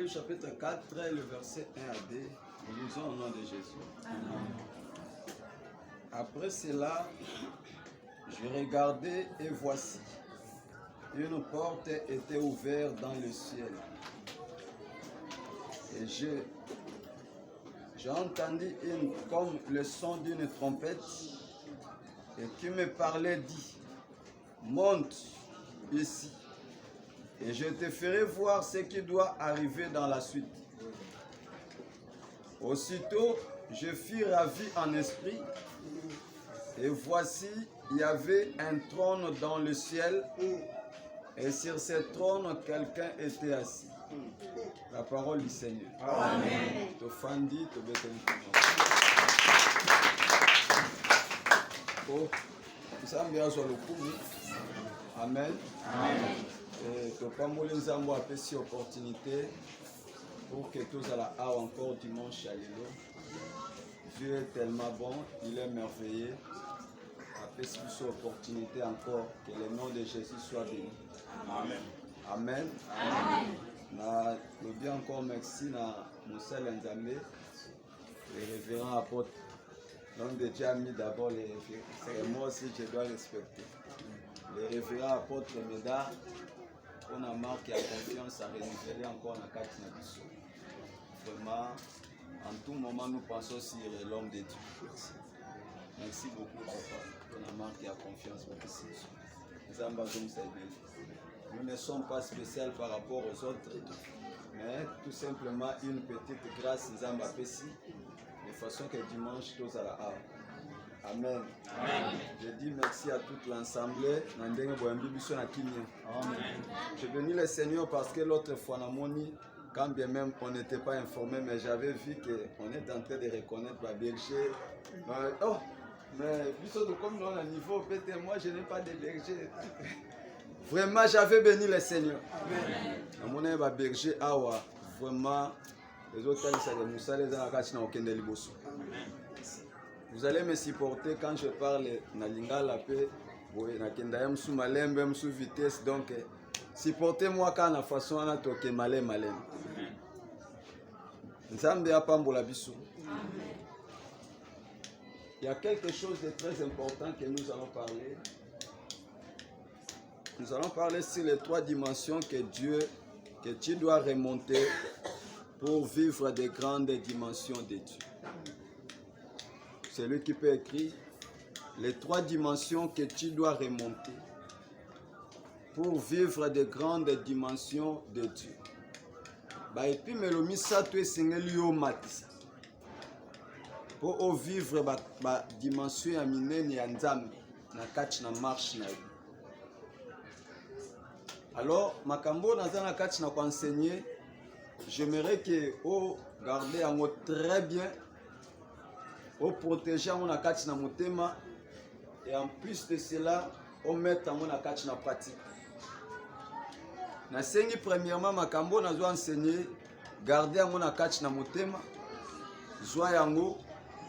chapitre 4, le verset 1 à 2. Nous lisons au nom de Jésus. Amen. Après cela, je regardais et voici, une porte était ouverte dans le ciel. Et j'ai entendu comme le son d'une trompette et qui me parlait dit, monte ici et je te ferai voir ce qui doit arriver dans la suite. Aussitôt, je fus ravi en esprit et voici, il y avait un trône dans le ciel et sur ce trône, quelqu'un était assis. La parole du Seigneur. Amen. Tofandi, tobeteli. Nzambe azwa lokumu. Amen. Et topamboli nzambe apesi opportunité pour que tous à la haut encore dimanche à l'élo. Dieu est tellement bon, il est merveilleux. Apesi plus opportunité encore que le nom de Jésus soit béni. Amen. Amen. Amen. Na le bien encore merci na Moussel Nzambe, le révérend apôtre. L'homme de Dieu a mis d'abord les référents. C'est moi aussi je dois respecter. Le révérend apôtre Médard, on a marqué à confiance à renouveler encore la carte Nabiso. Vraiment, en tout moment nous pensons sur l'homme de Dieu. Merci beaucoup papa. On a marqué à confiance aussi. Nous ne sommes pas spéciaux par rapport aux autres, mais tout simplement une petite grâce Nzamba Pessi, de façon que dimanche tous à la haut. Amen. Amen. Je dis merci à toute l'assemblée. Je bénis le Seigneur parce que l'autre fois, quand bien même on n'était pas informé, mais j'avais vu qu'on est en train de reconnaître la berger. Oh, mais comme nous à niveau, peut-être moi je n'ai pas de berger. Vraiment, j'avais béni le Seigneur. Amen. Mon berger, awa, vraiment, les autres vous allez me supporter quand je parle na lingala pe, na kendayam sous malembe, sous vitesse, donc supportez-moi quand la façon na toke malem. Nzambe apambola biso. Il y a quelque chose de très important que nous allons parler. Nous allons parler sur les 3 dimensions que tu dois remonter pour vivre des grandes dimensions de Dieu. C'est lui qui peut écrire les 3 dimensions que tu dois remonter pour vivre des grandes dimensions de Dieu. Et puis, pour vivre la dimension ya minene ya Nzambe na kati na marche na. Alors, makambo nazana kati na enseigner, j'aimerais que vous gardez en très bien, vous protégez en kati na motema et en plus de cela, vous mettez en kati na pratique. Na sengi premièrement makambo nazo enseigner, gardez en kati na motema, joie yango,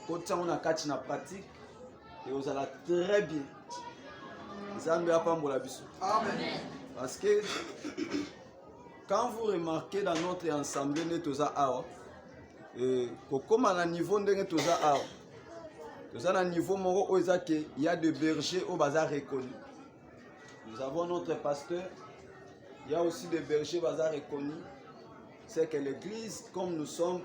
kotia en kati na pratique et vous allez très bien. Nzambe apambola biso. Amen. Parce que quand vous remarquez dans notre ensemble, comme à niveau de niveau il y a des bergers au bazar reconnus. Nous avons notre pasteur, il y a aussi des bergers au bazar reconnus. C'est que l'église, comme nous sommes,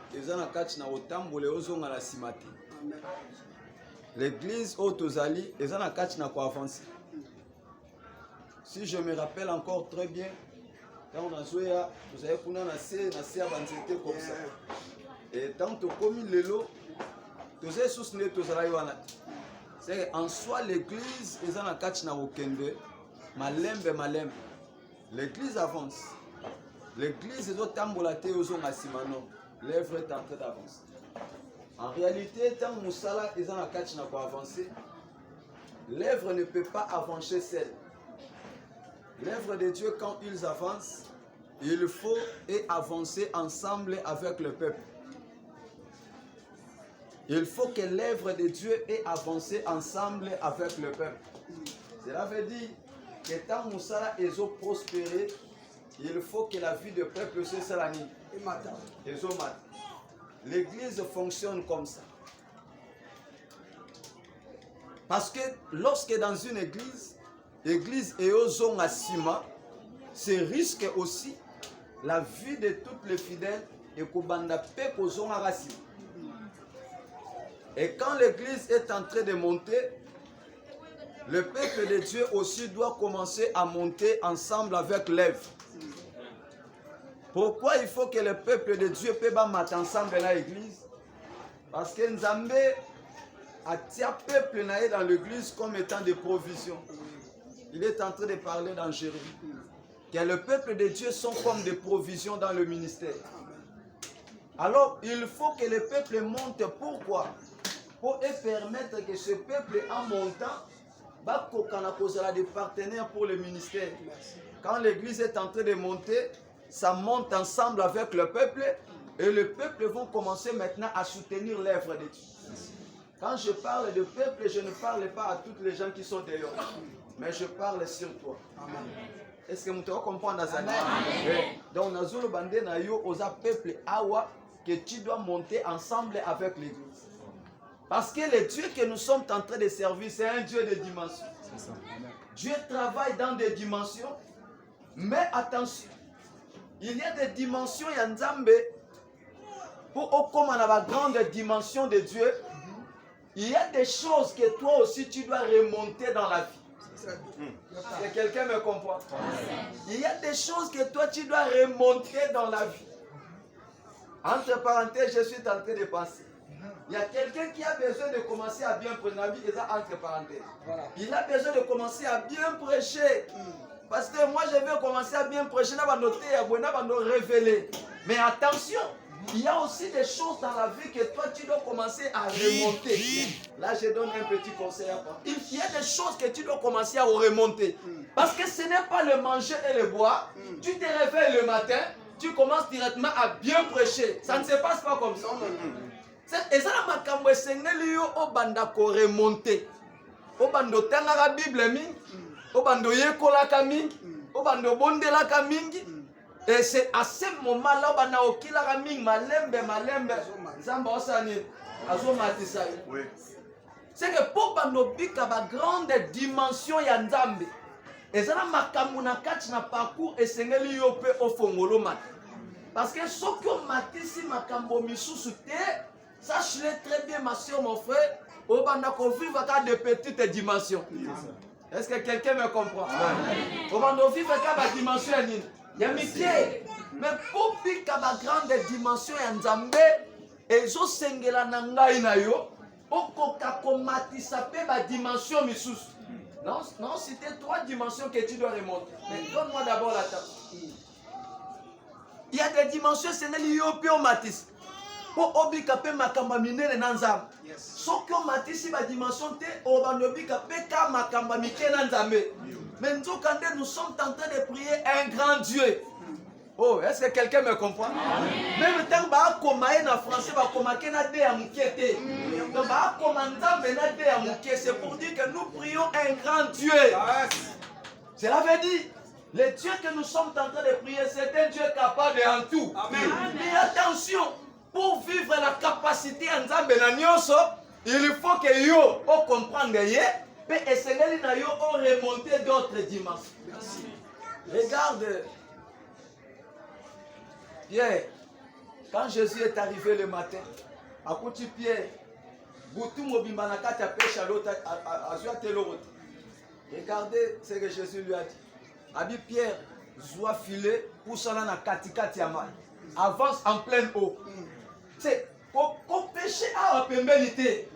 l'église au Tozali, ils ont avancer. Si je me rappelle encore très bien, quand on a joué, vous avez pu comme ça. Et tant que comme le lot, c'est en soi l'église, ils ont malembe. L'église avance. L'église est au tambolaté aux hommes à Simano. L'œuvre est en train d'avancer. En réalité, tant que Moussala ils ont avancer, l'œuvre ne peut pas avancer seule. L'œuvre de Dieu, quand ils avancent, il faut avancer ensemble avec le peuple. Il faut que l'œuvre de Dieu ait avancé ensemble avec le peuple. Cela veut dire que tant Moussala est prospéré, il faut que la vie du peuple se salani L'église fonctionne comme ça. Parce que lorsque dans une église est aux zones à ciment, c'est risque aussi la vie de tous les fidèles et qu'obanda pep aux zones à racine. Et quand l'église est en train de monter, le peuple de Dieu aussi doit commencer à monter ensemble avec l'œuvre. Pourquoi il faut que le peuple de Dieu puisse mettre ensemble dans l'église? Parce que Nzambe a tiré le peuple dans l'église comme étant des provisions. Il est en train de parler dans Jérémie. Que le peuple de Dieu sont comme des provisions dans le ministère. Alors, il faut que le peuple monte. Pourquoi? Pour permettre que ce peuple, en montant, va causer des partenaires pour le ministère. Quand l'église est en train de monter, ça monte ensemble avec le peuple et le peuple vont commencer maintenant à soutenir l'œuvre de Dieu. Quand je parle de peuple, je ne parle pas à toutes les gens qui sont dehors, mais je parle sur toi. Est-ce que vous comprenez ça? Donc, nous avons bandé na yo aux peuple awa que tu dois monter ensemble avec l'église. Parce que le Dieu que nous sommes en train de servir, c'est un Dieu de dimensions. Dieu travaille dans des dimensions, mais attention, il y a des dimensions y a Nzambe pour comme on a la grande dimension de Dieu. Il y a des choses que toi aussi tu dois remonter dans la vie. Est-ce que quelqu'un me comprend? Il y a des choses que toi tu dois remonter dans la vie. Entre parenthèses, je suis en train de penser. Il y a quelqu'un qui a besoin de commencer à bien prêcher. Entre parenthèses. Il a besoin de commencer à bien prêcher. Parce que moi je vais commencer à bien prêcher, je vais noter, je vais révéler. Mais attention, il y a aussi des choses dans la vie que toi tu dois commencer à remonter. Là je donne un petit conseil à toi. Il y a des choses que tu dois commencer à remonter. Parce que ce n'est pas le manger et le boire. Tu te réveilles le matin, tu commences directement à bien prêcher. Ça ne se passe pas comme ça. Et ça, c'est au banda ko remonter. Au bando tangara Bible mingi, au bando yekola kamingi, au bando bondela kamingi. Et c'est à ce moment-là au banda okila kamingi malembe. Zamba osani azo matisa. C'est que pour bando bika ba grande dimension ya Nzambe. Et ça na makambo na kati na parcours et sengeli yo pe ofongolo mat. Parce que ce que matisi makambo misusu te. Sache-le très bien, ma soeur, mon frère, au Bandako vivre à de petites dimensions. Est-ce que quelqu'un me comprend? Au Bandako vivre à des dimensions, il y a métier. Mais pour piquer à la grande dimension, il y a Nzambe, et je sengela nangai na yo, au kokakomati sape ba dimension missus. Non, c'était 3 dimensions que tu dois remonter. Mais donne-moi d'abord la table. Il y a des dimensions, c'est lié au piomatis. Pour obika pe makamba minene nanzam. So que matisi ba dimension te obandobika pe ka makamba mike nanzambe. Mais nous sommes en train de prier un grand Dieu. Oh, est-ce que quelqu'un me comprend? Même temps ba komae na français ba komake na de amukete. Donc ba komanda na de amuke, c'est pour dire que nous prions un grand Dieu. Cela veut dire le Dieu que nous sommes en train de prier, c'est un Dieu capable de en tout. Amen. Mais attention, pour vivre la capacité en Nzambe na nyonso, il faut que yo on comprenne ye, mais essayez na yo on remonter d'autres dimensions. Merci. Regarde Pierre, quand Jésus est arrivé le matin, à côté Pierre, Boutou mobimba na kati ya pêche à l'autre à l'autre. Regardez ce que Jésus lui a dit. Abi Pierre, zoa filet pour ça na kati ya mal. Avance en pleine eau. C'est pour pécher à la pénalité.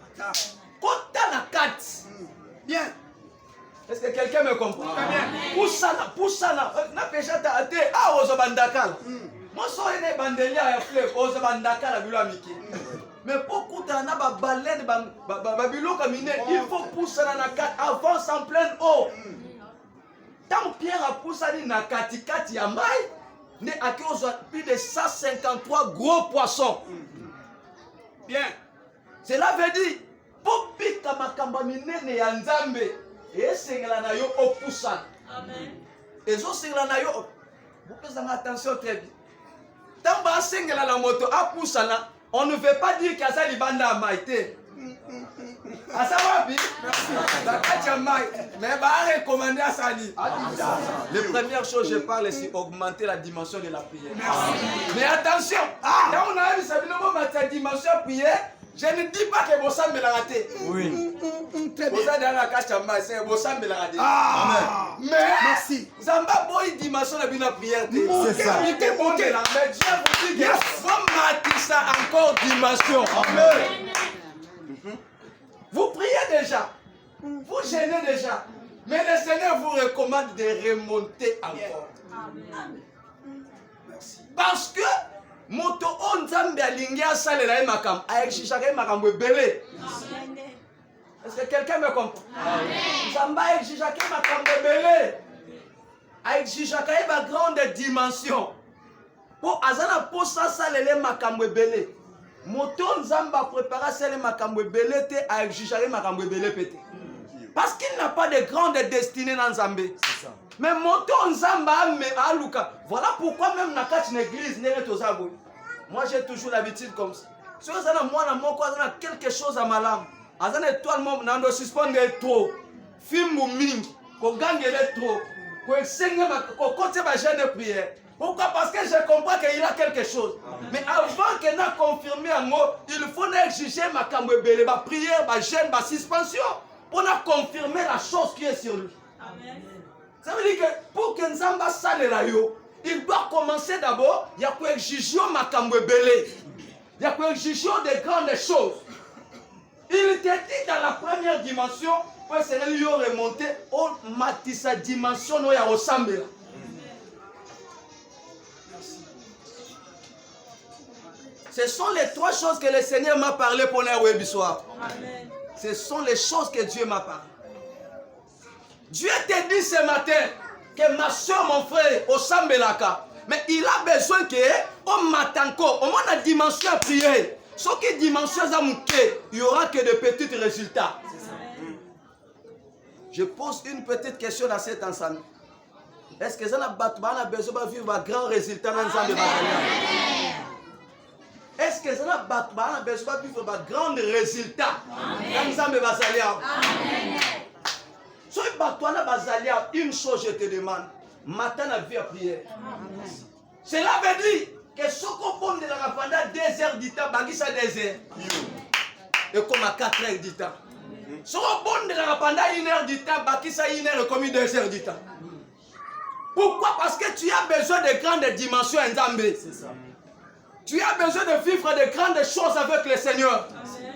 Kota na kat. Bien. Est-ce que quelqu'un me comprend? Pour ça na péché ta te a ozo bandakala. Moi so ene bandelia ya fleuve ozo bandakala bilo amiki. Mais pour kuta na ba baleine ba bilo kamine, il faut pousser na kat avance en pleine eau. Tant Pierre a poussé na kati ya mai, ne a plus de 153 gros poissons. Bien. Cela veut dire, pour pika makamba minene ya Nzambe, et sengela na yo opoussa. Amen. Et zo sengela na yo, vous faites attention très bien. Tamba sengela la moto apusana, on ne veut pas dire qu'Asa libanda a maïté. Asa wapi? Bakatia maï. Mais bah recommander à Sali. La première chose je parle c'est augmenter la dimension de la prière. Mais attention, là on a vu ça la dimension de prière. Je ne dis pas que vous semblez la rater. Oui. Vous êtes dans la cache à maï, c'est vous semblez la rater. Mais merci. Zamba boy dimension de la prière. C'est ça. Mais Dieu vous dit que vous mettez ça encore dimension. Amen. Vous priez déjà, vous gênez déjà, mais le Seigneur vous recommande de remonter encore. Amen. Merci. Parce que moto on zambe alingi asalela makam aexishaka makam belé. Est-ce que quelqu'un me comprend? Amen. Zamba aexishaka makam belé. Aexishaka ba grande dimension. Pour azana pour ça salela makam belé. Moto nzamba prépara celle makambo belé te a exigé makambo belé pété. Parce qu'il n'a pas de grande destinée dans Zambé. C'est ça. Mais moto nzamba me aluka. Voilà pourquoi même dans une église n'est pas aux. Moi j'ai toujours l'habitude comme ça. Si vous avez moi dans mon quoi quelque chose à ma lame. Azana étoile mon nando suspendre trop. Film ming ko gangele trop. Ko senga ko côté ba jeune de prière. Pourquoi? Parce que je comprends qu'il y a quelque chose. Amen. Mais avant qu'il n'ait confirmé un mot, il faut exiger ma camouébélé, ma prière, ma gêne, ma suspension, pour confirmer la chose qui est sur lui. Amen. Ça veut dire que pour que Nzamba sale la yo, il doit commencer d'abord, il y a quoi exiger ma camouébélé. Il y a quoi exiger de grandes choses. Il était dit dans la première dimension, pour essayer de remonter, on m'a sa dimension, il y a ressemblé. Ce sont les trois choses que le Seigneur m'a parlé pour le web soir. Amen. Ce sont les choses que Dieu m'a parlé. Dieu te dit ce matin que ma soeur, mon frère, au Sambelaka, mais il a besoin que on m'attend, au moins la dimension à prier. Ce qui est dimension à mouquer, il n'y aura que de petits résultats. Je pose une petite question dans cet ensemble. Est-ce que ça a besoin de vivre un grand résultat dans l'ensemble de ma vie? Est-ce que ça a besoin de vivre un grand résultat dans l'ensemble de ma vie? Si tu as une chose, je te demande, matin la vie à prière. Cela veut dire que ce qu'on peut faire pendant 2 heures du temps, c'est 2 heures. Et comme à 4 heures du temps. Ce qu'on peut faire pendant 1 heure du temps, c'est 1 heure et comme 2 heures du temps. Pourquoi? Parce que tu as besoin de grandes dimensions en Zambie. C'est ça. Tu as besoin de vivre de grandes choses avec le Seigneur. Amen.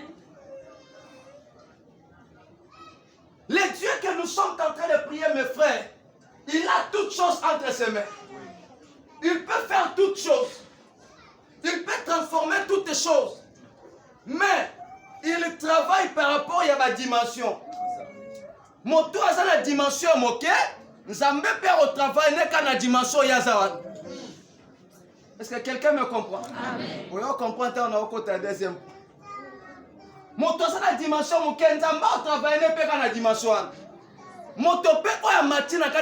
Le Dieu que nous sommes en train de prier, mes frères, il a toutes choses entre ses mains. Il peut faire toutes choses. Il peut transformer toutes les choses. Mais il travaille par rapport à ma dimension. Mon tour à la dimension moquée, nous avons peur au travail, n'est qu'à la dimension Yazawan. Est-ce que quelqu'un me comprend? Amen. On comprend, on a encore un deuxième. Mon tour à la dimension moquée, nous avons travaillé, n'est pas qu'à la dimension. Mon tour à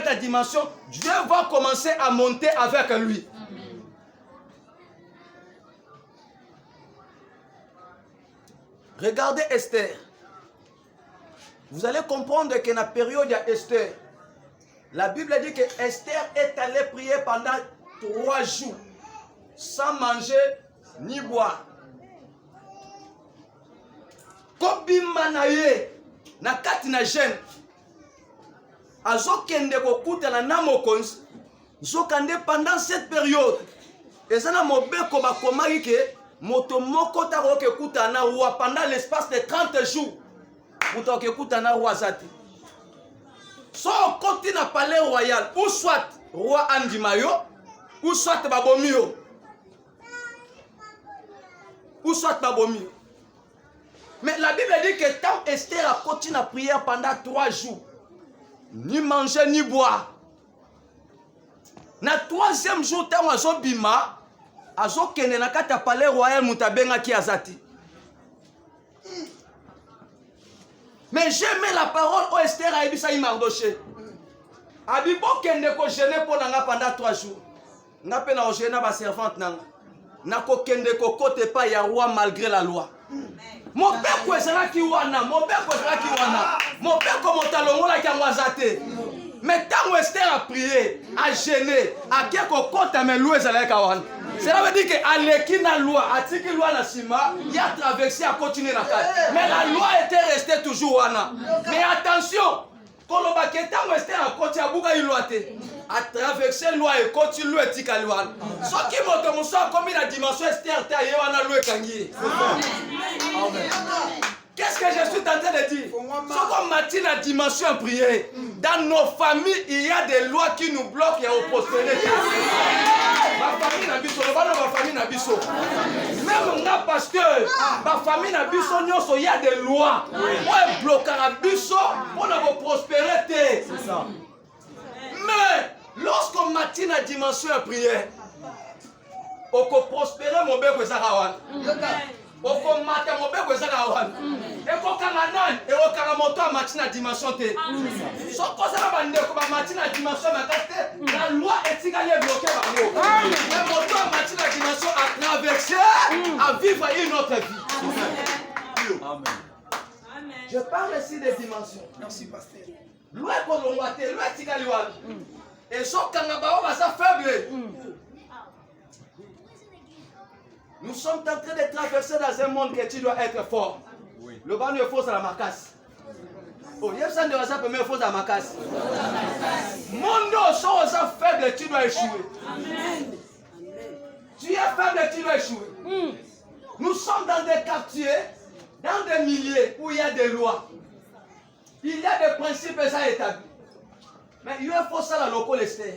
la dimension, Dieu va commencer à monter avec lui. Amen. Regardez Esther. Vous allez comprendre que dans la période d'Esther, la Bible dit que Esther est allée prier pendant 3 jours, sans manger ni boire. Kobima na ye, na kati na jeune, azokende kokuta na namokonzi, zokande pendant cette période, ezana mobeko bakomaki ke moto moko tako ke kuta na roi pendant l'espace de 30 jours. Moto ke kuta na roi zati. So koti na palais royal, ou soit roi Andimayo, ou soit Babomio. Ou soit Babomio. Mais la Bible dit que tant Esther a continué à prier pendant 3 jours, ni manger ni boire. Na 3e jour, tant azo bima, azo kene na kata palais royal mutabenga ki azati. Mais j'aimais la parole où Esther a dit ça, il m'a Mardoché. Abibo kende ko gêner pour nanga pendant 3 jours. N'a pas na gêner ma servante nanga. nakokende kokote pa ya roi malgré la loi. Mobeko ezalaki wana, mobeko ezalaki wana. Mobeko motalongolaki yango aza te. Mais tant Esther a prié, a gêné, a qui kokota mais loi ezalaki wana. Cela veut dire qu'Aleki na loi, Atiki loi na sima, il a traversé, a continué la carte. Mais la loi était restée toujours wana. Mais attention, Koloba Ketango Esther a continué à bouga iloate. A traversé loi et continue à tika loi. Ce qui m'a commencé à commis la dimension Esther, ta yewana loi kangi. Amen. Qu'est-ce que je suis en train de dire? Ce qu'on m'a dit la dimension en prière. Dans nos familles, il y a des lois qui nous bloquent et au prospérité. Ma famille n'a biso, ma famille n'a biso. Même moi, pasteur, ma famille n'a biso, il y a des lois. Moi, je bloque la biso pour la prospérité. C'est ça. Mais lorsqu'on m'a dit la dimension en prière, on peut prospérer mon bébé Zarawan. Oko mata mobeko ezaka wana eko kanga nani eko kanga moto amati na dimension te soko sala bandeko ba mati na dimension makate la loi etikali bloqué bango mais moto amati na dimension à traverser à vivre une autre vie. Amen. Je parle ici des dimensions. Merci pasteur. Loi kolongwa te loi etikali wana et soko kanga ba o ba sa faible. Nous sommes en train de traverser dans un monde que tu dois être fort. Oui. Le banc est faux à la macasse. Oh, il y a ça de la première fois à la macasse. Monde sont faible, tu dois échouer. Amen. Tu es faible, tu dois échouer. Nous sommes dans des quartiers, dans des milliers où il y a des lois. Il y a des principes ça établis. Mais il faut ça la local Esther.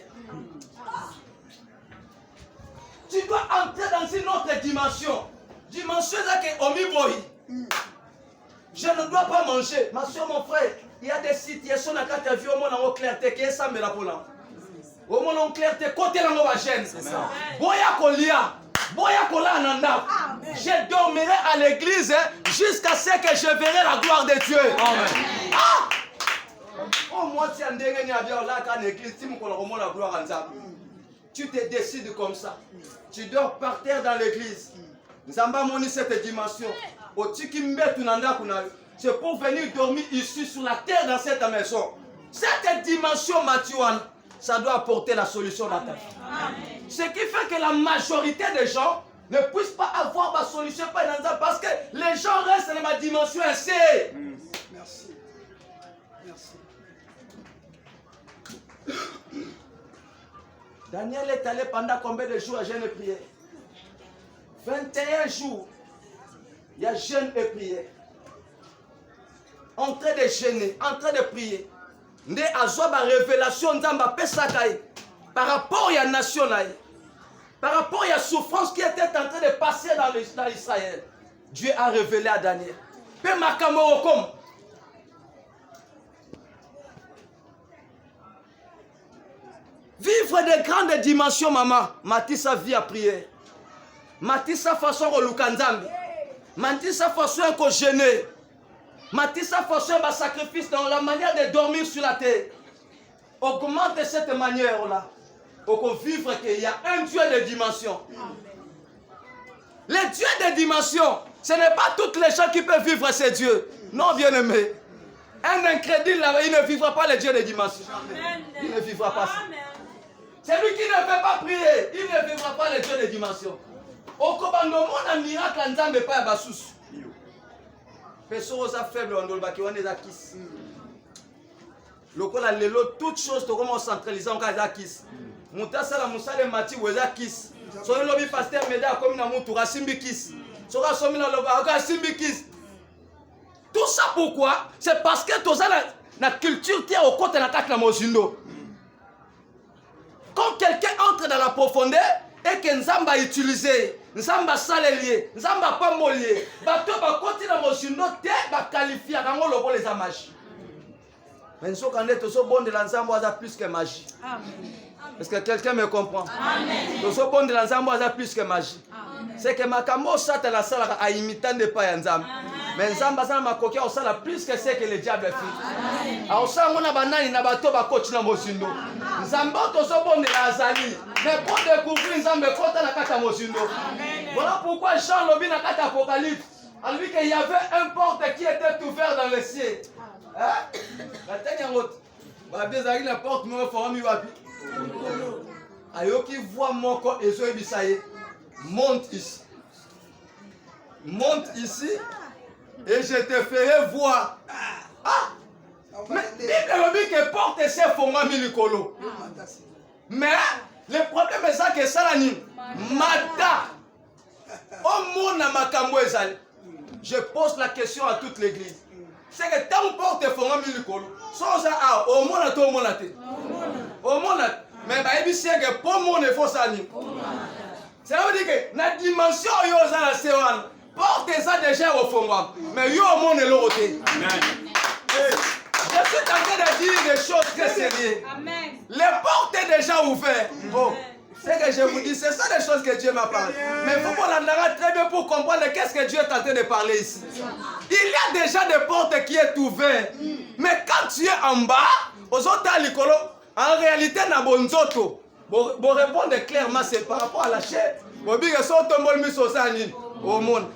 Tu dois entrer dans une autre dimension. Dimension que Omiboy. Je ne dois pas manger. Ma soeur, mon frère, il y a des situations dans lesquelles tu as vu au monde en clarté qui est sans me la pola. Au monde en clarté, côté la nouvelle chaîne. Boya Kolia. Boya Kola Ananda. Je dormirai à l'église jusqu'à ce que je verrai la gloire de Dieu. Amen. Ah! Oh, moi, tu as un dégueu à bien là quand l'église, tu me connais la gloire en Zambie. Tu te décides comme ça. Tu dors par terre dans l'église. Nzamba moni cette dimension. C'est pour venir dormir ici sur la terre dans cette maison. Cette dimension, Mathiouane, ça doit apporter la solution dans ta vie. Ce qui fait que la majorité des gens ne puissent pas avoir ma solution parce que les gens restent dans ma dimension ainsi. Merci. Merci. Daniel est allé pendant combien de jours à jeûne et prière? 21 jours. Il y a jeûne et prière. En train de jeûner, en train de prier. Ndé azoa ba révélation nzamba pesakai par rapport à la nation là. Par rapport à la souffrance qui était en train de passer dans Israël. Dieu a révélé à Daniel. Pe makamoro comme vivre de grandes dimensions, maman. Matissa vie à prier. Matissa façon au Lukanzambi. Matissa façon à gêner. Matissa façon à sacrifice dans la manière de dormir sur la terre. Augmente cette manière-là. Pour vivre qu'il y a un Dieu de dimension. Le Dieu de dimension, ce n'est pas toutes les gens qui peuvent vivre ce Dieu. Non, bien-aimé. Un incrédule là, il ne vivra pas le Dieu de dimension. Il ne vivra pas ça. Celui qui ne veut pas prier, il ne vivra pas le Dieu de dimension. Au Kobando, mon un miracle en Zambé pas à Bassous. Personne aux faibles en Dolbaki, on est à Kiss. Le col a l'élo, toutes choses, tu commences à centraliser en cas d'Akis. Moutassa la moussa de Mati ou Zakis. Son lobby pasteur média comme dans Moutoura Simbikis. Sora Somina Loba, Simbikis. Tout ça pourquoi? C'est parce que tout ça, la culture tient au côté de la carte de Mozindo. Quand quelqu'un entre dans la profondeur et que Nzamba a utilisé, Nzamba salelier, Nzamba pas molier, bateau va continuer dans Mozindo, te va qualifier à Rangolo les magie. Mais nous sommes bon de l'ensemble à plus que magie. Est-ce que quelqu'un me comprend? Nous sommes bon de l'ensemble à plus que magie. C'est que ma camo ça la salle à imitant de pas Nzamba. Mais Nzamba ça m'a coqué au sala plus que c'est que le diable fait. Au sala on a banani na bato ba coach na mosindo. Nzamba to so bon de la azali. Mais pour découvrir Nzamba kota na kata mosindo. Voilà pourquoi Jean lobi na kata Apocalypse. A lui qu'il y avait un porte qui était ouvert dans le ciel. Hein? La dernière autre. Bah bien la porte me forme wapi. Ayoki voit mon corps et je bisaye. Monte ici. Monte ici et je te ferai voir. Ah! Mais dit que porte ses fonds milikolo. Mais le problème est ça que ça l'anime. Mata. Au monde na makambo ezali. Je pose la question à toute l'église. C'est que tant porte fonds milikolo. Sans ça ah au monde to au monde te. Au monde mais bah ebi c'est que pour monde faut ça anime. Ça veut dire que la dimension yo za la sewan. Porte ça déjà au fond. Mais yo au monde l'autre. Amen. Je suis en train de dire des choses très sérieuses. Amen. Les portes sont déjà ouvertes. Oh, c'est que je vous dis, c'est ça les choses que Dieu m'a parlé. Mais il faut qu'on l'entende très bien pour comprendre qu'est-ce que Dieu est en train de parler ici. Il y a déjà des portes qui sont ouvertes. Mais quand tu es en bas, aux autres en réalité, na bonzoto. Pour répondre clairement, c'est par rapport à la chair.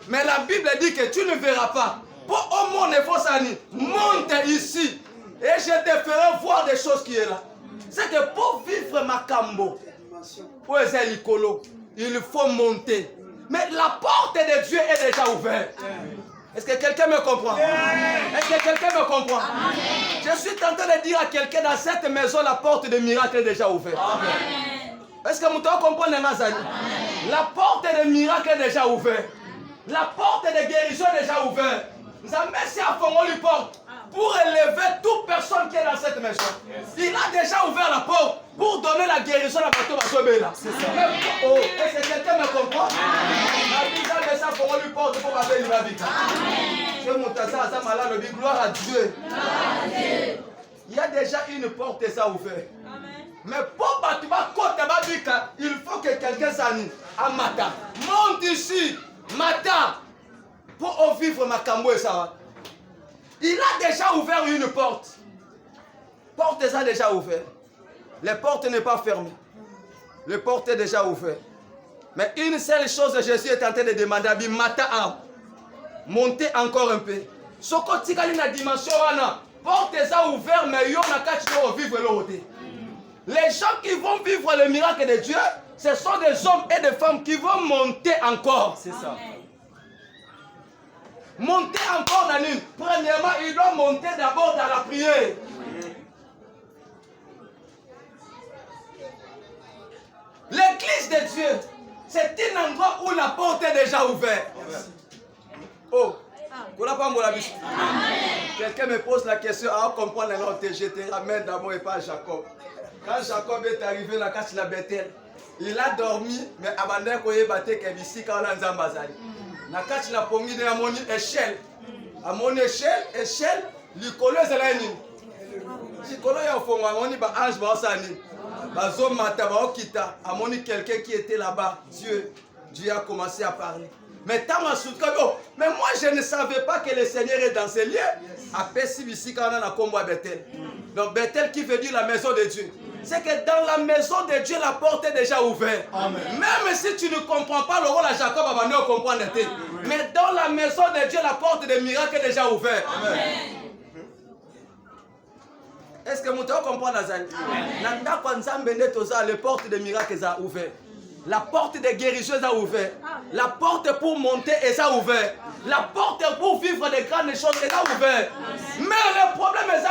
Mais la Bible dit que tu ne verras pas. Pour au monde, il faut ça. Monte ici. Et je te ferai voir des choses qui sont là. C'est que pour vivre ma cambo, pour essayer l'icolo, il faut monter. Mais la porte de Dieu est déjà ouverte. Est-ce que quelqu'un me comprend? Est-ce que quelqu'un me comprend? Je suis tenté de dire à quelqu'un dans cette maison, la porte de miracle est déjà ouverte. Est-ce que vous comprenez? La porte de miracle est déjà ouverte. La porte de guérison est déjà ouverte. Nous avons mis à fond les portes pour élever toute personne qui est dans cette maison. Il a déjà ouvert la porte pour donner la guérison à la bateau là. C'est ça. Oh, est-ce que quelqu'un me comprend? Il a fond les portes pour avoir la vie. C'est mon tassas, ça malade, le gloire à Dieu. Il y a déjà une porte et ça ouvert. Mais pour battre il faut que quelqu'un s'anime à Mata. Monte ici, Mata, pour vivre ma cambo et ça. Il a déjà ouvert une porte. Porte est déjà ouverte. Les portes n'est pas fermées. Les portes est déjà ouvertes. Mais une seule chose, Jésus est en train de demander à Mata, montez encore un peu. Ce côté qui a une dimension, porte est ouverte, mais il y a un vivre l'autre. Les gens qui vont vivre le miracle de Dieu, ce sont des hommes et des femmes qui vont monter encore. C'est ça. Monter encore dans l'une. Premièrement, il doit monter d'abord dans la prière. L'église de Dieu, c'est un endroit où la porte est déjà ouverte. Oh, quelqu'un me pose la question, à comprendre le nom de je te ramène d'amour et pas Jacob. Quand Jacob est arrivé dans la casse de la Bethel, il a dormi, mais abandonné qu'il y ait battu ici quand on a Nzambazali. Na kati la pongi de amoni échelle. Amoni échelle, l'icolo est là ni. L'icolo ya fongo amoni ba ange ba osani. Ba zo mata ba okita, amoni quelqu'un qui était là-bas. Dieu a commencé à parler. Mais mais moi je ne savais pas que le Seigneur est dans ce lieu. À Pessi ici quand on a combo à Bethel. Donc Bethel qui veut dire la maison de Dieu. C'est que dans la maison de Dieu, la porte est déjà ouverte. Amen. Même si tu ne comprends pas le rôle à Jacob, on va comprendre. Mais dans la maison de Dieu, la porte des miracles est déjà ouverte. Amen. Est-ce que vous comprenez? Les portes des miracles sont ouvertes. La porte des guérisons est ouverte. La porte pour monter est ouverte. La porte pour vivre des grandes choses est ouverte. Mais le problème est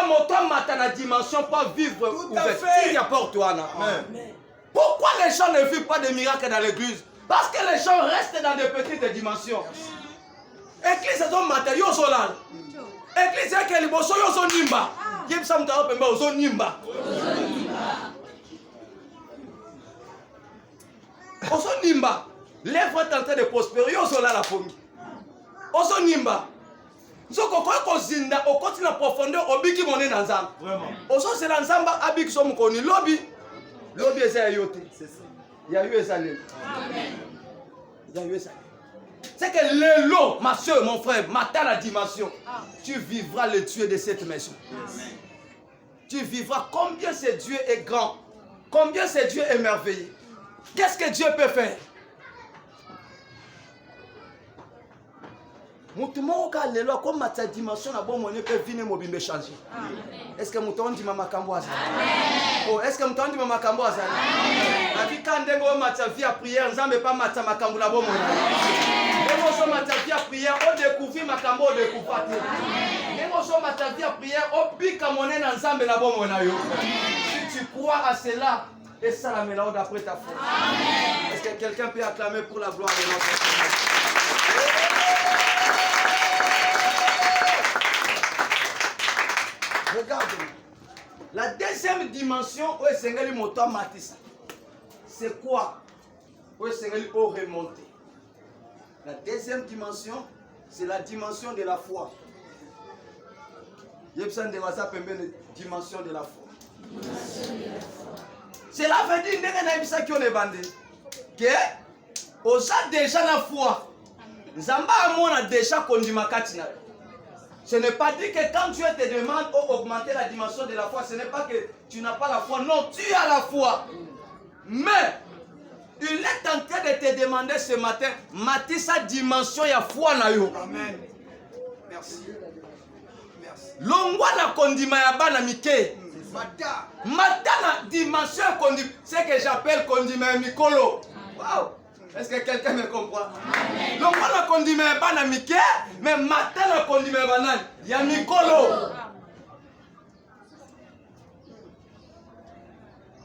que la dimension pour vivre ouverte. Il y a porte. Pourquoi les gens ne vivent pas de miracles dans l'église? Parce que les gens restent dans des petites dimensions. Église est un matériau solal. Église est un liboso yo nimba. Yem samta opemba ozo nimba. Ozo nimba. L'œuvre est en train de prospérer. Yo sola la pomme. Ozo nimba. Zoko ko kozinda okoti na profondeur obiki moné dans nzamba. Vraiment. Ozo c'est la nzamba abiki so mukoni lobby. Lobby eza yote. C'est ça. Ya yo ezali. Amen. Ya yo ezali. C'est que le lot, ma soeur, mon frère, matin la dimension, tu vivras le Dieu de cette maison. Tu vivras combien ce Dieu est grand, combien ce Dieu est merveilleux. Qu'est-ce que Dieu peut faire? Comme ma dimension na bon monnaie peut venir mobile changer. Est-ce que mouton dit mama kamboza? Oh, est-ce que mouton dit mama kamboza? La vie quand dengo matcha via prière, nzambe pas matcha makambo la bon monnaie. Dengo so matcha via prière, on découvre makambo on découvre. Dengo so matcha via prière, on bika monnaie na nzambe la bon monnaie. Si tu crois à cela, et ça la mélange d'après ta foi. Est-ce que quelqu'un peut acclamer pour la gloire de notre Seigneur? Regarde-moi. La deuxième dimension, où est Seigneur moto matissa? C'est quoi? Où est Seigneur pour remonter? La deuxième dimension, c'est la dimension de la foi. Il y a besoin de la dimension de la foi. Cela veut dire que on a déjà la foi. Nzamba a déjà kondimakati na. Ce n'est pas dit que quand Dieu te demande d'augmenter la dimension de la foi, ce n'est pas que tu n'as pas la foi. Non, tu as la foi. Mais, il est en train de te demander ce matin, mati sa dimension ya foi na yo. Amen. Merci. Merci. Longwa na kondima ya bana mike. Mata na dimension kondima. C'est que j'appelle kondima ya mikolo. Wow. Est-ce que quelqu'un me comprend? Donc on a condimé un banamike, mais matin on a condimé un banane. Il y a Mikolo.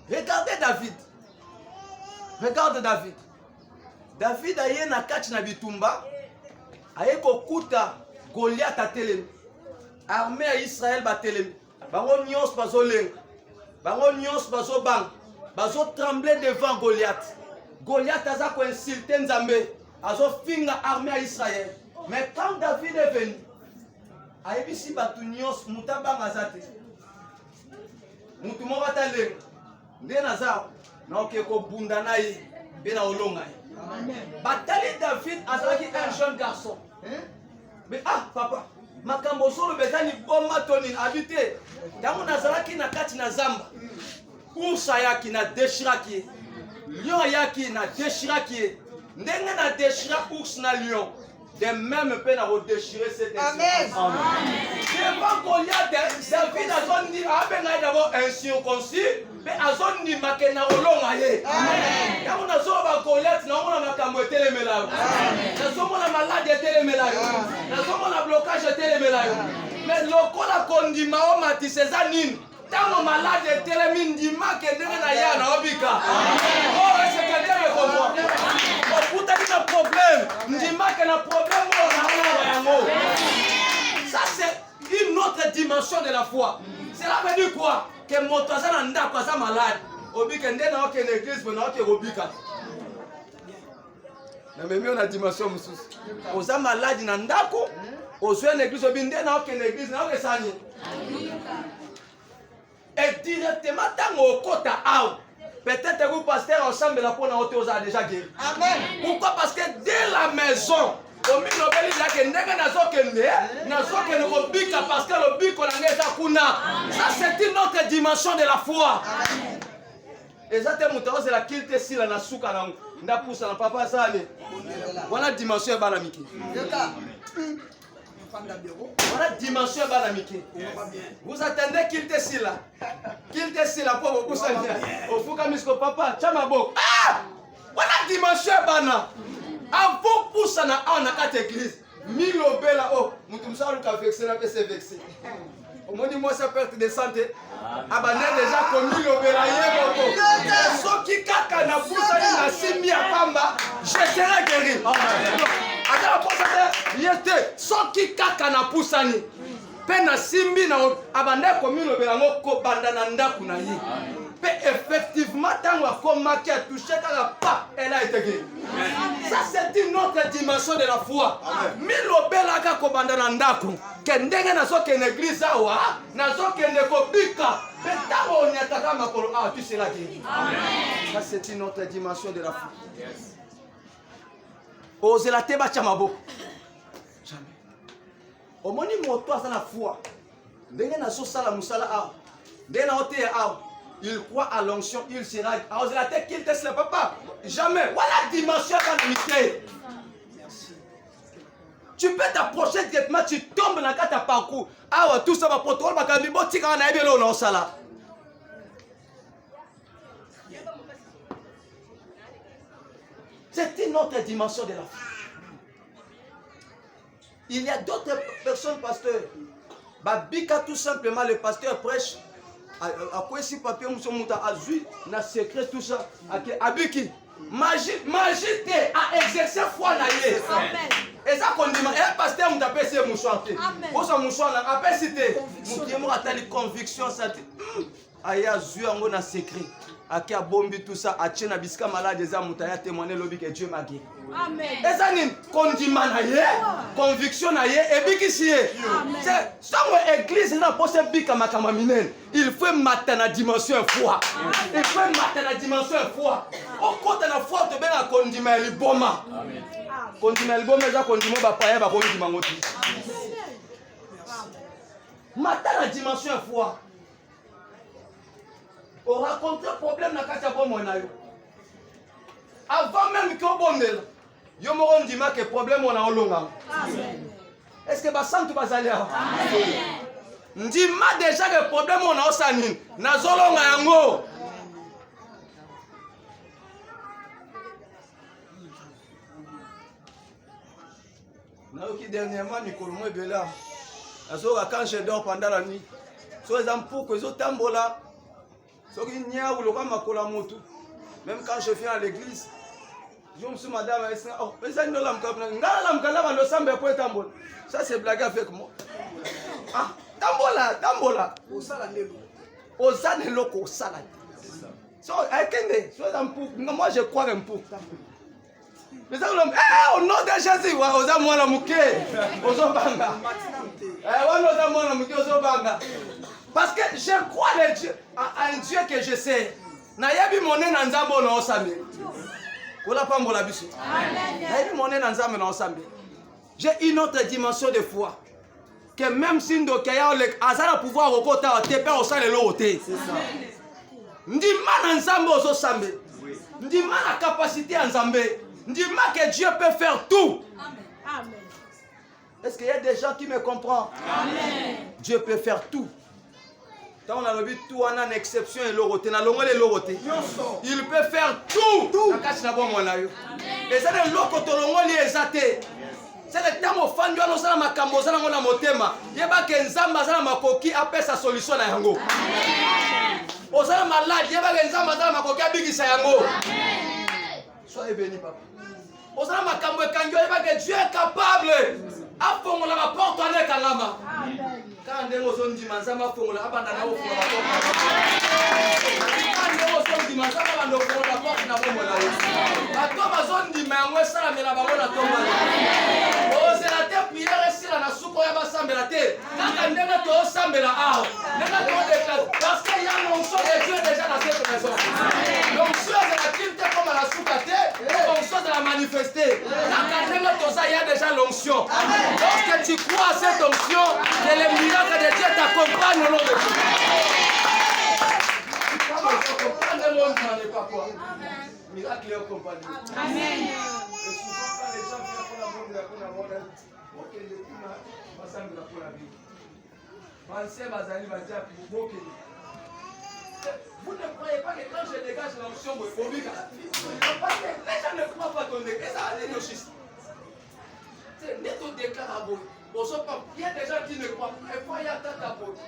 Regardez David. Regarde David. David a eu na catch na bitumba. A eu kokuta Goliath a telem. Armée à Israël ba telem. Bango nyos bazo leng. Bango nyos bazo bang. Bazo trembler devant Goliath. Goliath a insulté Nzambe, a finga armée à Israël. Mais quand David est venu, a ebisi batunios mutaba ngazate. Mutu mo batale. Ndenaza na okeko bunda nayi bena olonga. Batali David azaki un jeune garçon. Mais ah papa, makambo solo betani bomba toni habité. Tango nazalaki na kati na zamba. Ursa yaki na deshiraki. Lion yaki na déchiraki. Ndenge na déchira ours na lion. De même peut na redéchirer cet esprit. Amen. Devant Goliath, David a zone dit abenga d'abord incirconcis, mais a zone dit makena olonga ye. Amen. Quand on a zone ba Goliath na on a makambo telemela. Amen. Na zone on a malade telemela. Na zone on a blocage telemela. Mais lokola kondima o mati sezanine. Tant malade est tellement dima que n'est na ya na obika. Oh, est-ce que quelqu'un me comprend? Oh, putain de problème. Dima que na problème on a. Ça c'est une autre dimension de la foi. Cela veut dire quoi? Que mon toza nda kwa sa malade. Obika ndé na ok l'église mais na ok obika. Na même on a dimension mususu. Oza malade na ndako. Ozo l'église obinde na ok l'église na ok sani. Et directement, tant au côté peut-être que vous pasteur ensemble la peau a déjà guéri. Amen. Pourquoi? Parce que dès la maison, au milieu de la parce que le bico ça c'est une autre dimension de la foi. Et ça c'est la qualité si la nasuka na poussa na papa ça voilà dimension banamiki. Voilà dimension banamiki. Vous attendez qu'il te s'il là. Qu'il te s'il là pour vous pousser. Au fou comme ce papa, chamabo. Ah! Voilà dimension bana. Avant pousser na en quatre église. Milo bela oh, mutumsa luka vexé na pese vexé. Au moins moi ça perte de santé. Abandonné déjà comme Milo bela yebo. So qui kaka na pousser na simi ya pamba, je serai guéri. Aga posa te yete soki kaka na pusani pe na simbi na abanda komilo belango ko banda na ndaku na ye pe effectivement tango akomaki a touché kaka pa elle a été guérie. Ça c'est une autre dimension de la foi. Milo belaka ko banda na ndaku ke ndenge na soki na église awa na soki ndeko bika pe tango nyataka makolo ah tu seras guéri. Amen. Ça c'est une autre dimension de la foi. ozela te batya maboko. Jamais. Omoni moto aza na foi. Ndenge nazosala musala awa. Ndenge na oteya awa. Il croit à l'onction, il sera. Ozela te qu'il te le papa. Jamais. Voilà dimension dans le mystère. Tu peux t'approcher directement, tu tombes dans ta parcours. Ah, tout ça va pour toi, ma cambi, bon, tu vas en aller là, on s'en là. C'est une autre dimension de la foi. Il y a d'autres personnes, pasteur. Babika, tout simplement, le pasteur prêche. À quoi si papier, nous sommes à Zui, na secret, tout ça. Abiki. Magie à exercer foi na ye. Et ça qu'on dit, un pasteur m'a appelé ce mouchoir. Pour son mouchoir, on appelle cité. Mon atali conviction, ça dit. Aya Zui en na secret. Aki a bombi tout ça, a tchena biska malade des âmes, mutaya témoigner l'obi que Dieu m'a guéri. Amen. Et ça n'est condiment na ye, conviction na ye, et biki si ye. C'est ça mon église n'a pas ce bika makamaminen. Il faut mater la dimension foi. Il faut mater la dimension foi. Au côté de la foi, tu bien condiment liboma. Amen. Condiment liboma, ça condiment ba paye ba condiment ngoti. Mater la dimension foi. On raconte un problème dans le bon monayo. Avant même que bon là, yo mo on dit que problème on a longa. Amen. Est-ce que ba santu bazalia? Amen. Ndima déjà que problème on a osani na zolonga yango. Na oki dernièrement Nicole mo bela. Azoka quand je dors pendant la nuit. So exemple pour que zo tambola. Même quand je viens à l'église, je me suis madame, ça c'est blague avec moi. Ah, tambola. Moi je crois un peu. Au nom de Jésus, parce que je crois à un Dieu que je sais. Nayebi moné na nzambo na osambe. Kola pambola biso. Nayebi moné na nzambo na osambe. J'ai une autre dimension de foi. Que même si ndokaya le azala pouvoir okota te pe osale lo ote. C'est ça. Ndima na nzambo osambe. Ndima na capacité en nzambe. Ndima que Dieu peut faire tout. Amen. Est-ce qu'il y a des gens qui me comprennent? Amen. Dieu peut faire tout. Quand on a le but, tout on a une exception et l'oroté. Il peut faire tout. Et c'est le loco tolongoli exaté. C'est le temps où fan doit nous ma cambosa na motema. Yeba que nzamba za makoki appelle sa solution na yango. Osala malade, yeba que nzamba za makoki abikisa yango. Soyez bénis papa. Osala makambo ekangyo yeba que Dieu est capable. Afongola la porte ane kangama. Quand on est au dimanche, on va abandonner au fond de la porte. Quand on est au dimanche, on va abandonner la porte. La tombe zone dimanche, ça la met la balle la tombe. Oh, c'est la terre prière ici la soupe ya basambe la terre. Quand on est au sambe la arbre, parce qu'il y a l'onction de Dieu déjà dans cette maison. L'onction de la culte comme à la soupe à terre, l'onction de la manifester. Quand on est au il y a déjà l'onction. Lorsque tu crois à cette onction, c'est le miracle de Dieu t'accompagne au nom de Dieu. Miracle est accompagné. Amen. Et souvent quand les gens viennent pour la mort de la mort, ok, les gens va s'en pour la vie. Pensez bazali bazia pour vous ne croyez pas que quand je dégage l'onction, vous pouvez parce que les gens ne croient pas ton dégât. Ça a des logistes. C'est net au déclare à vous. Il y a des gens qui ne croient pas. Et il y a tant d'apôtres.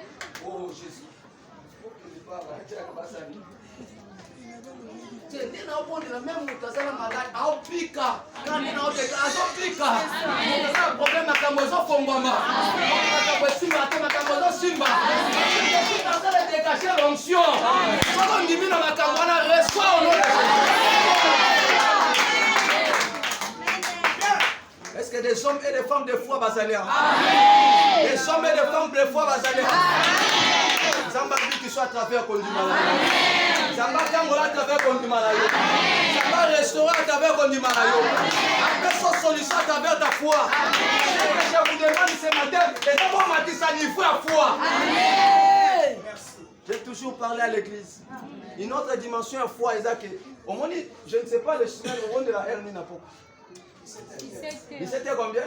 Oh Jésus. Il faut que je parle à Dieu. C'est des gens qui ont même malade. À Pika. Quand ils ont des cas, à Pika. Il y a un problème à Kamozo Fombama. Simba. Je suis en train de dégager l'onction. Quand on dit que ma Kamwana reçoit au nom de Est-ce que des hommes et des femmes de foi basalia? Des hommes et des femmes de foi basalia. Zamba dit qu'il soit à travers Kondimala. Zamba Kangola à travers Kondimala. Zamba soit restauré à travers ton dimarayo. Après son solution à travers ta foi. Je vous demande ce matin, et d'abord Matissa n'y faut la foi. J'ai toujours parlé à l'église. Une autre dimension à foi, Isaac. Au moins, je ne sais pas le chemin au monde de la hernie n'a pas. 17 heures combien?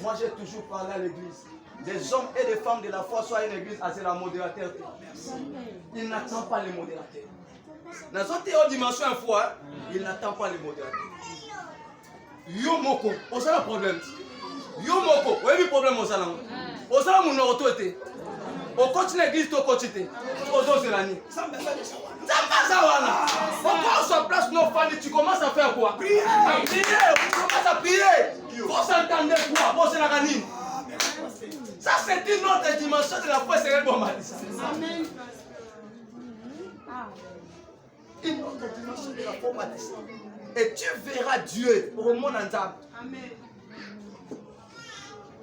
Moi j'ai toujours parlé à l'église. Des hommes et des femmes de la foi soient une église, c'est la modérateur. Il n'attend pas les modérateurs. Dans une dimension à foi, il n'attend pas les modérateurs. Yo moko, on a le problème. Yo moko, où est le problème au salon? Au salon, on a autorité. On continue l'église, on continue. On doit se l'année. Pourquoi on se place nos familles, tu commences à faire quoi? À prier, tu commences à prier. Il faut s'entendre quoi? Bon, c'est la canine. Ça, c'est une autre dimension de la foi, c'est le bon mal. Amen. Une autre dimension de la foi, et tu verras Dieu au monde entier. Amen.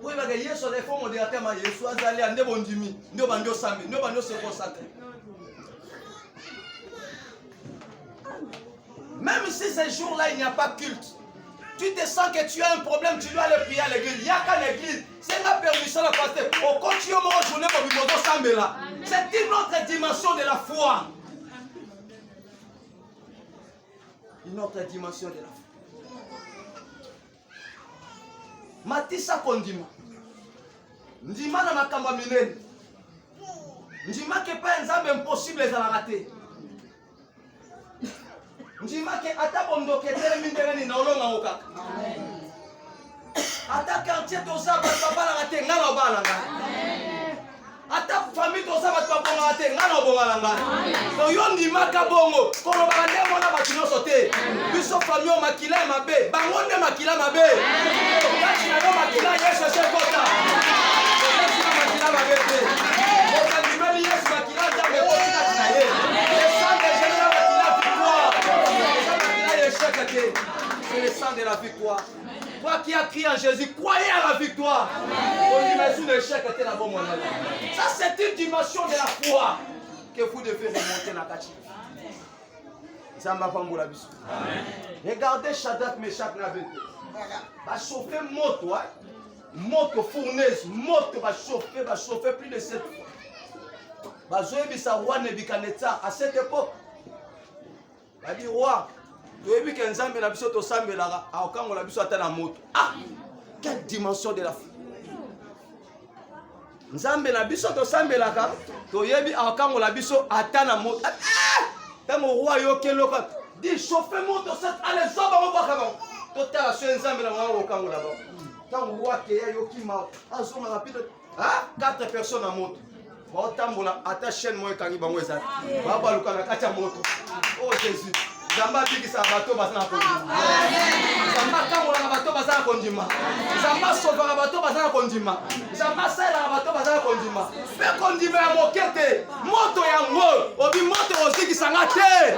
Oui, parce que hier, sur les fonds modérateurs, je suis allé à Ndebondimi, Ndobandio Sami, Ndobandio se consacre. Même si ces jours-là, il n'y a pas culte, tu te sens que tu as un problème, tu dois aller prier à l'église. Il n'y a qu'à l'église. C'est la permission de pasteur. Au continue au journée pour Bimodo Sambela. C'est une autre dimension de la foi. Une autre dimension de la foi. Matissa Kondima. Ndima na makamba minene. Ndima ke pas nzambe impossible za la rater. Ndima ke ata bondo ke tele mindere ni na olonga okaka. Amen. Ata quartier to sa ba papa la rater ngana obala ngana. Amen. Ata famille to sa ba papa la rater ngana obala ngana. Donc yo ndima ka bongo ko lo ba nde mona ba tino sote. Biso famille o makila mabe, bango nde makila mabe. Kati na no makila yeso se kota. Kati na makila mabe. Kati na yeso makila jambe ko kati na ye. C'est le sang de la victoire. Toi qui as crié en Jésus, croyez à la victoire. Ça, c'est une dimension de la foi que vous devez remonter dans la Kachi. Regardez Shadrach, Meshach, Abednego. Va chauffer moto, moto fournaise, moto va chauffer plus de 7 fois. À cette époque, il a dit roi. Ah, quelle dimension de la foi. Nzambe na biso to sambelaka to yebi akango la biso atana moto. Ah! Tamo roi yo keloka. Di chauffer moto cette allez zoba mo bakaba. To ta so nzambe na mwa okango la ba. Tamo roi ke ya yo kima azonga rapide. Ah, 4 personnes en moto. Ba tambola ata chaîne mo ekangi bango ezali. Ba baluka na kacha moto. Oh Jésus. Zamba bikisa bato bazana kondima. Zamba kamola bato bazana kondima. Zamba sova bato bazana kondima. Zamba sala bato bazana kondima. Pe kondima ya mokete. Moto yango, obi moto ozikisa ngate.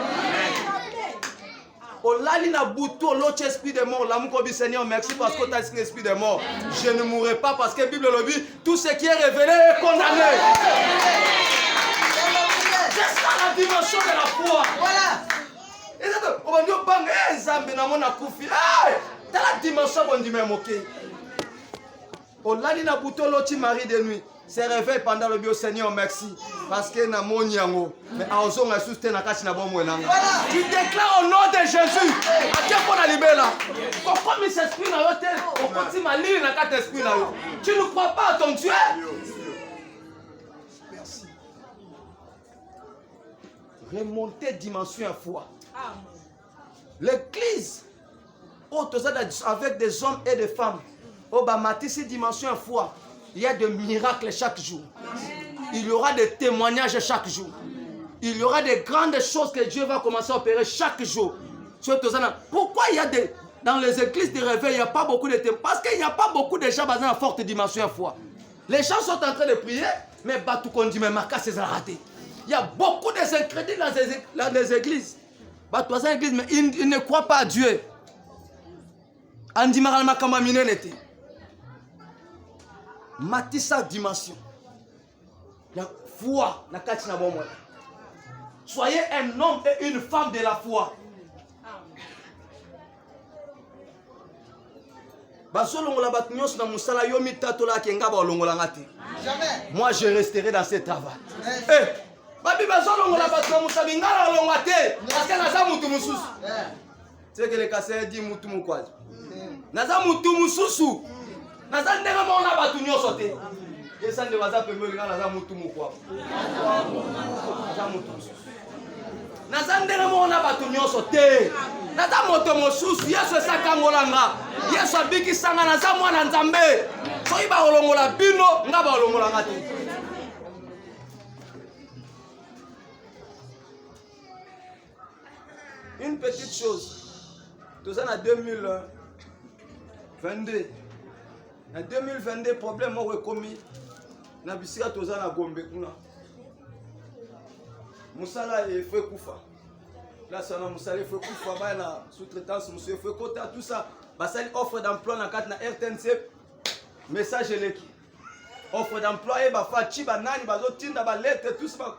Olali na buto l'autre esprit de mort. L'amour kobi Seigneur, merci parce que tu as écrit esprit de mort. Je ne mourrai pas parce que la Bible le dit, tout ce qui est révélé est condamné. C'est ça la dimension de la foi. Voilà. On va dire bang, Zambé na mona kufi. T'as la dimension qu'on dit même ok. Olali na buto l'autre mari de nuit. Se réveille pendant le bio Seigneur, merci. Parce que na mon yango. Mais à ozon a soutenu na kachi na bon mwenanga. Tu déclares au nom de Jésus. À quel point on a libéré là? Comme il s'exprime dans l'hôtel, on continue à lire dans quatre esprits là. Tu ne crois pas à ton Dieu? Merci. Remonter dimension à foi. L'église, avec des hommes et des femmes, au Bamatisi dimension à foi. Il y a des miracles chaque jour. Il y aura des témoignages chaque jour. Il y aura des grandes choses que Dieu va commencer à opérer chaque jour. Pourquoi il y a dans les églises de réveil, il n'y a pas beaucoup de témoignages? Parce qu'il n'y a pas beaucoup de gens basés en forte dimension à foi. Les gens sont en train de prier, mais Batou Kondi, mais Marca, c'est raté. Il y a beaucoup de incrédules dans les églises. Batou église, mais ils ne croient pas à Dieu. Andi Maral Makamba Minenete. Matissa dimension. La foi, la katina bon. Soyez un homme et une femme de la foi. bazolongola bato nyonso na mosala yo mitatola kenga balongolanga te. Moi je resterai dans ce travail. Babi bazolongola bato na mosala ngala longa te parce que naza mutu mususu. C'est que le kasser dit mutu mukwaji. Naza mutu mususu. Naza ndenge mona bato nyonso te. Esa nde baza pembeli ngala naza mutu mukwa. Naza mutu mususu. Naza ndenge mona bato nyonso te. Naza moto mosusu Yesu esakangolanga. Yesu abikisanga naza mwana Nzambe. Soki baolongola bino nga baolongolanga te. Une petite chose. Tout ça en 2022. En 2022, problème moi commis. Na bisika tout ça na Gombe kuna. Musala et fait kufa. Là ça na musala fait kufa ba na sous-traitance monsieur fait quota tout ça. Ba ça offre d'emploi na carte na RTNC. Message leki. Offre d'emploi et ba fa chi ba nani ba zo tinda ba lettre tout ça.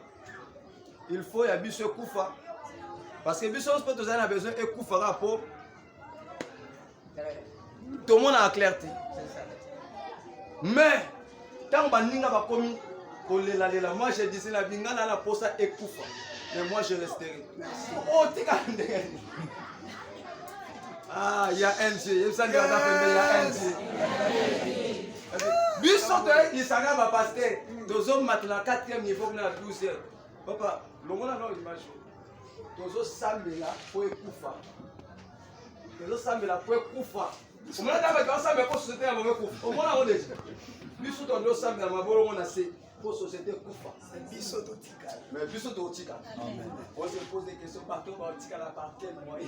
Il faut ya biso kufa. Parce que biso on peut tout ça a besoin et kufa rapport. Tout le monde a la clarté. Mais tant que Baninga va commis, moi je disais la bingana la posa et koufa. Mais moi je resterai. Oh, ah, il y a un Dieu. Il y a un Dieu. Bisote, il s'en va passer. Deux hommes maintenant 4e niveau, na 12e. Papa, le monde a l'image. Deux hommes samedi là pour koufa. Deux hommes samedi là pour koufa. On a d'abord quand ça me pose société à mauvais coup. On a déjà. Biso to ndo samedi na mabolo on a c'est pour société kufa. Biso to tika. Mais biso to tika. Amen. On se pose des questions partout, on tika la par quel moyen.